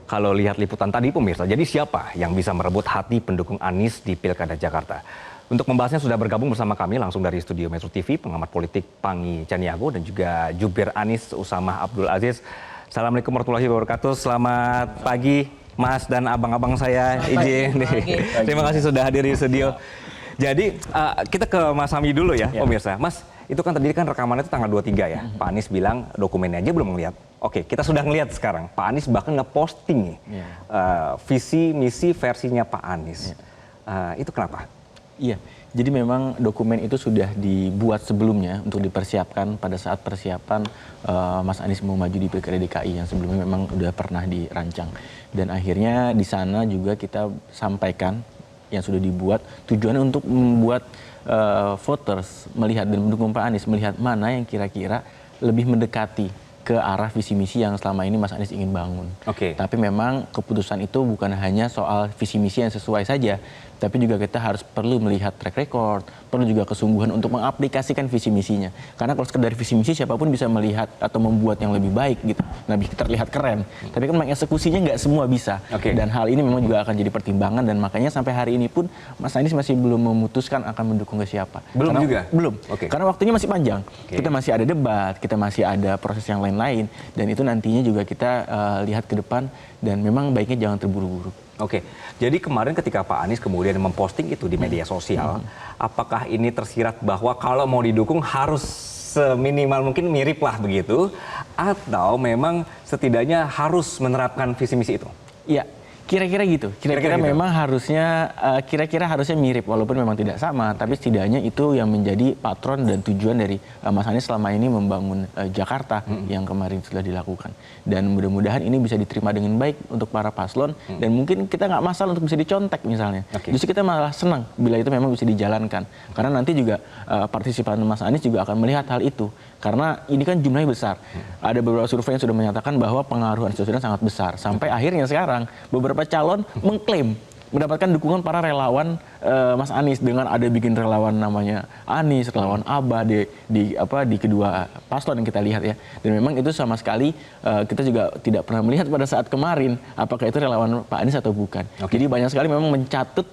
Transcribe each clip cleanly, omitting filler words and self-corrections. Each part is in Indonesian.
kalau lihat liputan tadi pemirsa, jadi siapa yang bisa merebut hati pendukung Anies di Pilkada Jakarta? Untuk membahasnya sudah bergabung bersama kami langsung dari studio Metro TV, pengamat politik Pangi Caniago dan juga jubir Anies Usamah Abdul Aziz. Assalamualaikum warahmatullahi wabarakatuh. Selamat pagi Mas dan abang-abang saya, izin. Terima kasih sudah hadir di studio. Jadi kita ke Mas Hami dulu ya, pemirsa. Mas, itu kan tadi kan rekamannya itu tanggal 23 ya. Pak Anies bilang dokumennya aja belum ngeliat. Oke, kita sudah ngeliat sekarang. Pak Anies bahkan ngeposting visi misi versinya Pak Anies. Itu kenapa? Iya, jadi memang dokumen itu sudah dibuat sebelumnya untuk dipersiapkan pada saat persiapan Mas Anies mau maju di Pilkada DKI yang sebelumnya memang udah pernah dirancang. Dan akhirnya di sana juga kita sampaikan yang sudah dibuat tujuannya untuk membuat voters melihat dan mendukung Pak Anies melihat mana yang kira-kira lebih mendekati ke arah visi misi yang selama ini Mas Anies ingin bangun. Tapi memang keputusan itu bukan hanya soal visi misi yang sesuai saja, tapi juga kita harus perlu melihat track record, perlu juga kesungguhan untuk mengaplikasikan visi misinya. Karena kalau sekedar visi misi siapapun bisa melihat atau membuat yang lebih baik gitu, lebih terlihat keren. Tapi kan mengeksekusinya nggak semua bisa. Dan hal ini memang juga akan jadi pertimbangan dan makanya sampai hari ini pun Mas Anies masih belum memutuskan akan mendukung ke siapa. Belum juga? Belum. Karena waktunya masih panjang. Kita masih ada debat, kita masih ada proses yang lain-lain dan itu nantinya juga kita lihat ke depan dan memang baiknya jangan terburu-buru. Jadi kemarin ketika Pak Anies kemudian memposting itu di media sosial, apakah ini tersirat bahwa kalau mau didukung harus seminimal mungkin mirip lah begitu, atau memang setidaknya harus menerapkan visi misi itu? Iya, kira-kira gitu. Kira-kira memang harusnya harusnya mirip walaupun memang tidak sama, tapi setidaknya itu yang menjadi patron dan tujuan dari Mas Anies selama ini membangun Jakarta yang kemarin sudah dilakukan. Dan mudah-mudahan ini bisa diterima dengan baik untuk para paslon dan mungkin kita nggak masalah untuk bisa dicontek misalnya. Justru kita malah senang bila itu memang bisa dijalankan. Karena nanti juga partisipan Mas Anies juga akan melihat hal itu. Karena ini kan jumlahnya besar. Ada beberapa survei yang sudah menyatakan bahwa pengaruh Anies Baswedan sangat besar. Sampai akhirnya sekarang beberapa calon mengklaim mendapatkan dukungan para relawan Mas Anies dengan ada bikin relawan namanya Anies, relawan Abah di kedua paslon yang kita lihat ya. Dan memang itu sama sekali kita juga tidak pernah melihat pada saat kemarin apakah itu relawan Pak Anies atau bukan. Jadi banyak sekali memang mencatut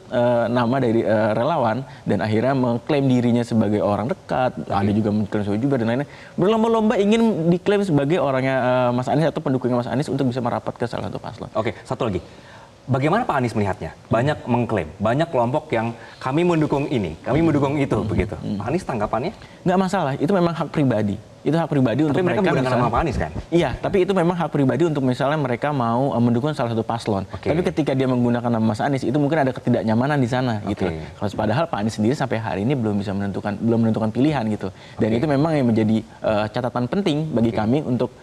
nama dari relawan dan akhirnya mengklaim dirinya sebagai orang dekat. Ada juga mengklaim sebagai jubir dan lainnya. Berlomba-lomba ingin diklaim sebagai orangnya Mas Anies atau pendukungnya Mas Anies untuk bisa merapat ke salah satu paslon. Satu lagi. Bagaimana Pak Anies melihatnya? Banyak mengklaim, banyak kelompok yang kami mendukung ini, kami mendukung itu, begitu. Pak Anies tanggapannya? Nggak masalah, itu memang hak pribadi. Itu hak pribadi untuk mereka menggunakan nama Pak Anies kan? Iya, tapi itu memang hak pribadi untuk misalnya mereka mau mendukung salah satu paslon. Tapi ketika dia menggunakan nama Mas Anies, itu mungkin ada ketidaknyamanan di sana gitu. Padahal Pak Anies sendiri sampai hari ini belum menentukan pilihan gitu. Dan itu memang yang menjadi catatan penting bagi kami untuk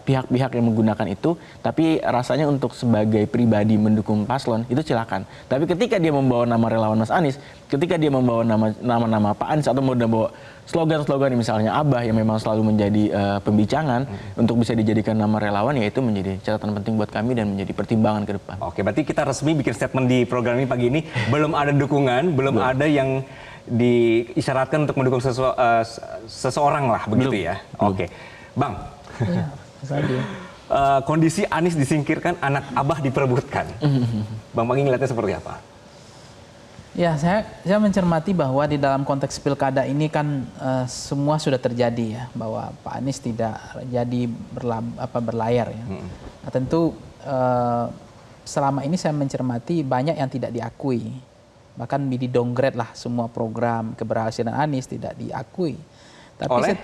pihak-pihak yang menggunakan itu, tapi rasanya untuk sebagai pribadi mendukung paslon itu silakan. Tapi ketika dia membawa nama relawan Mas Anies, ketika dia membawa nama Pak Anies atau mau membawa slogan-slogan misalnya Abah yang memang selalu menjadi pembicaraan untuk bisa dijadikan nama relawan, ya itu menjadi catatan penting buat kami dan menjadi pertimbangan ke depan. Berarti kita resmi bikin statement di program ini pagi ini, belum ada dukungan, belum ada yang diisyaratkan untuk mendukung seseorang lah begitu ya. Bang. Kondisi Anies disingkirkan, anak Abah diperebutkan. Bang Pangi ngeliatnya seperti apa? Ya, saya mencermati bahwa di dalam konteks pilkada ini kan semua sudah terjadi ya, bahwa Pak Anies tidak jadi berlayar ya. Nah, tentu selama ini saya mencermati banyak yang tidak diakui, bahkan di downgrade lah semua program keberhasilan Anies tidak diakui. Tapi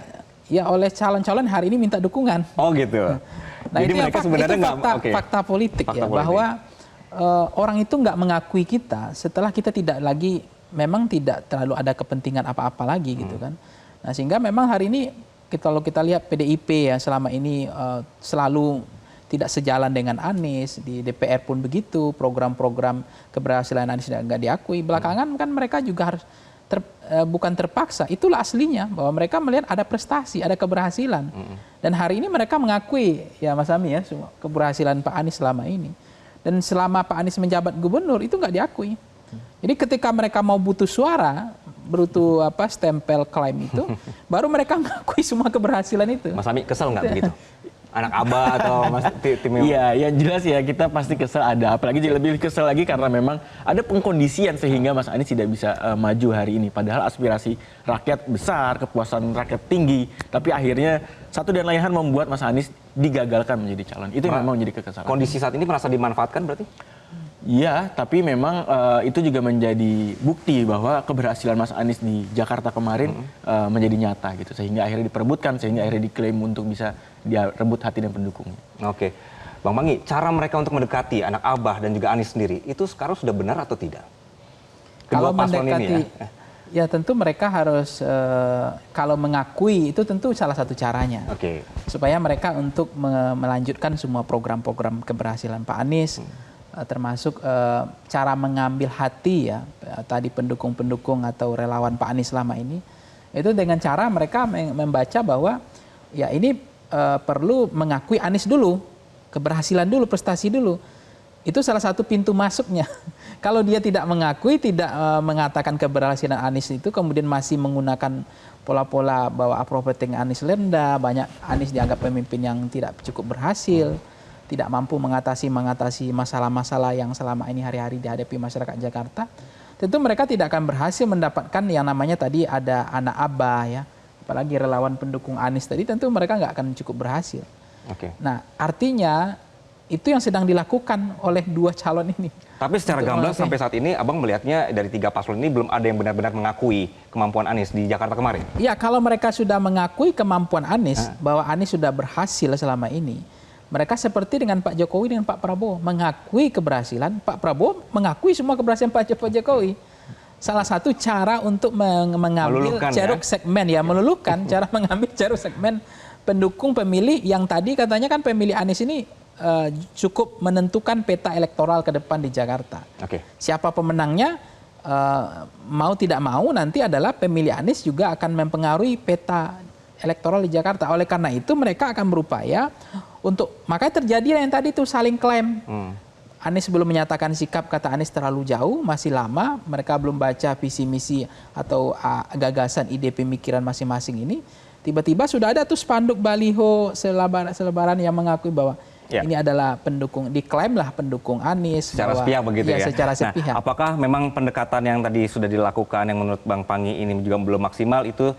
oleh calon-calon hari ini minta dukungan. Nah, jadi itu mereka sebenarnya fakta politik ya, bahwa orang itu nggak mengakui kita setelah kita memang tidak terlalu ada kepentingan apa-apa lagi gitu kan. Nah, sehingga memang hari ini kalau kita lihat PDIP ya selama ini selalu tidak sejalan dengan Anies, di DPR pun begitu, program-program keberhasilan Anies nggak diakui. Belakangan kan mereka juga harus bukan terpaksa, itulah aslinya bahwa mereka melihat ada prestasi, ada keberhasilan. Dan hari ini mereka mengakui ya Mas Ami ya semua keberhasilan Pak Anies selama ini. Dan selama Pak Anies menjabat gubernur itu nggak diakui. Jadi ketika mereka mau butuh suara, butuh stempel klaim itu, baru mereka mengakui semua keberhasilan itu. Mas Ami kesel nggak begitu? anak abah atau tim yang... Iya, yang jelas ya kita pasti kesel ada. Apalagi lebih kesel lagi karena memang ada pengkondisian sehingga Mas Anies tidak bisa maju hari ini. Padahal aspirasi rakyat besar, kepuasan rakyat tinggi. Tapi akhirnya satu dan lain hal membuat Mas Anies digagalkan menjadi calon. Itu yang memang menjadi kekesalan. Kondisi saat ini merasa dimanfaatkan berarti? Iya, tapi memang itu juga menjadi bukti bahwa keberhasilan Mas Anies di Jakarta kemarin menjadi nyata gitu. Sehingga akhirnya diperebutkan, sehingga akhirnya diklaim untuk bisa dia rebut hati dan pendukungnya. Oke. Bang Pangi, cara mereka untuk mendekati anak abah dan juga Anies sendiri, itu sekarang sudah benar atau tidak? Kalau paslon mendekati, ini ya tentu mereka harus, kalau mengakui itu tentu salah satu caranya. Oke. Supaya mereka untuk melanjutkan semua program-program keberhasilan Pak Anies, termasuk cara mengambil hati ya tadi pendukung-pendukung atau relawan Pak Anies selama ini, itu dengan cara mereka membaca bahwa ya ini perlu mengakui Anies dulu, keberhasilan dulu, prestasi dulu. Itu salah satu pintu masuknya. Kalau dia tidak mengakui, tidak mengatakan keberhasilan Anies itu, kemudian masih menggunakan pola-pola bahwa approval rating Anies rendah, banyak Anies dianggap pemimpin yang tidak cukup berhasil, tidak mampu mengatasi masalah-masalah yang selama ini hari-hari dihadapi masyarakat Jakarta, tentu mereka tidak akan berhasil mendapatkan yang namanya tadi ada anak abah ya, apalagi relawan pendukung Anies tadi, tentu mereka nggak akan cukup berhasil. Oke. Nah, artinya itu yang sedang dilakukan oleh dua calon ini. Tapi secara gamblang sampai saat ini Abang melihatnya dari tiga paslon ini belum ada yang benar-benar mengakui kemampuan Anies di Jakarta kemarin. Ya, kalau mereka sudah mengakui kemampuan Anies, bahwa Anies sudah berhasil selama ini, mereka seperti dengan Pak Jokowi dengan Pak Prabowo, mengakui keberhasilan, Pak Prabowo mengakui semua keberhasilan Pak Jokowi. Salah satu cara untuk mengambil ceruk segmen, ya meluluhkan, cara mengambil ceruk segmen pendukung pemilih yang tadi katanya kan pemilih Anies ini cukup menentukan peta elektoral ke depan di Jakarta. Oke. Siapa pemenangnya, mau tidak mau nanti adalah pemilih Anies juga akan mempengaruhi peta elektoral di Jakarta. Oleh karena itu mereka akan berupaya untuk, makanya terjadi yang tadi itu saling klaim. Anies belum menyatakan sikap, kata Anies terlalu jauh, masih lama, mereka belum baca visi misi atau gagasan ide pemikiran masing-masing ini. Tiba-tiba sudah ada tuh spanduk baliho selebaran yang mengakui bahwa ini adalah pendukung, diklaimlah pendukung Anies. Secara sepihak begitu ya? Secara sepihak. Nah, apakah memang pendekatan yang tadi sudah dilakukan yang menurut Bang Pangi ini juga belum maksimal, itu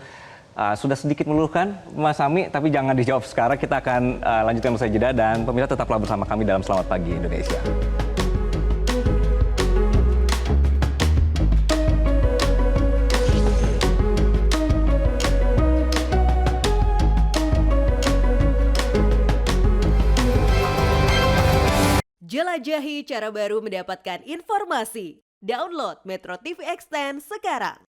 sudah sedikit meluluhkan Mas Sami, tapi jangan dijawab sekarang, kita akan lanjutkan usai jeda, dan pemirsa tetaplah bersama kami dalam Selamat Pagi Indonesia. Jelajahi cara baru mendapatkan informasi. Download Metro TV Extend sekarang.